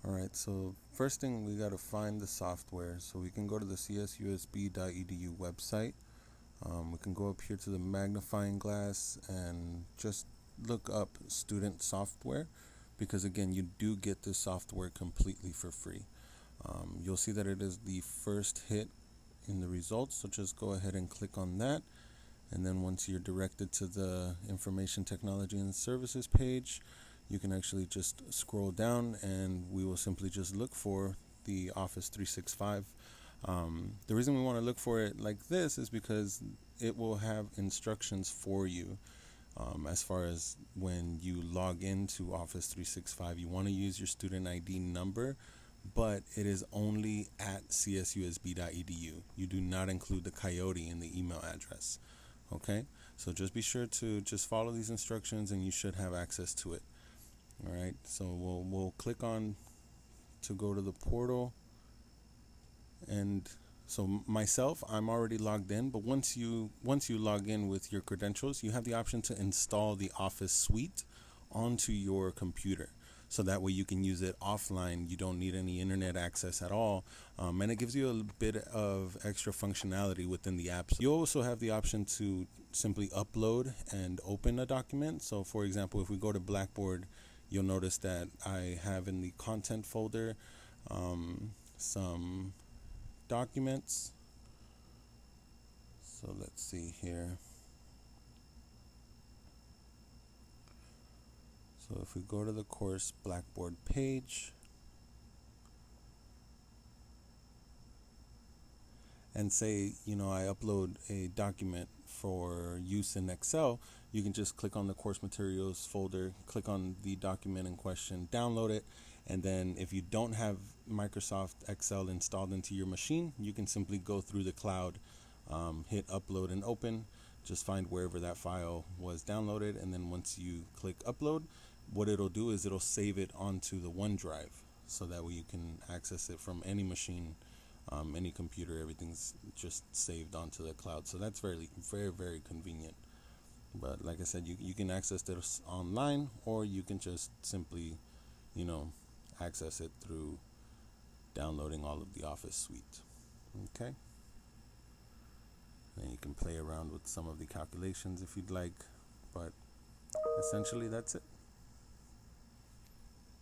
Alright, so first thing we got to find the software. So we can go to the CSUSB.edu website. We can go up here to the magnifying glass and just look up student software, because again, you do get this software completely for free. You'll see that it is the first hit in the results, so just go ahead and click on that. And then once you're directed to the information technology and services page, you can actually just scroll down and we will simply just look for the Office 365. The reason we want to look for it like this is because it will have instructions for you. As far as when you log into Office 365, you want to use your student ID number, but it is only at csusb.edu. You do not include the coyote in the email address. Okay, so just be sure to just follow these instructions and you should have access to it. All right, so we'll click on to go to the portal. And so myself, I'm already logged in, but once you log in with your credentials, you have the option to install the Office suite onto your computer. So that way you can use it offline. You don't need any internet access at all. And it gives you a bit of extra functionality within the apps. You also have the option to simply upload and open a document. So for example, if we go to Blackboard, you'll notice that I have in the content folder some documents. So let's see here. So if we go to the course Blackboard page and say, I upload a document for use in Excel, you can just click on the course materials folder, click on the document in question, download it, and then if you don't have Microsoft Excel installed into your machine, you can simply go through the cloud, hit upload and open, just find wherever that file was downloaded, and then once you click upload, what it'll do is it'll save it onto the OneDrive, so that way you can access it from any machine, any computer. Everything's just saved onto the cloud, so that's very, very, very convenient. But like I said, you can access this online, or you can just simply, access it through downloading all of the Office suite. Okay, and you can play around with some of the calculations if you'd like, but essentially that's it.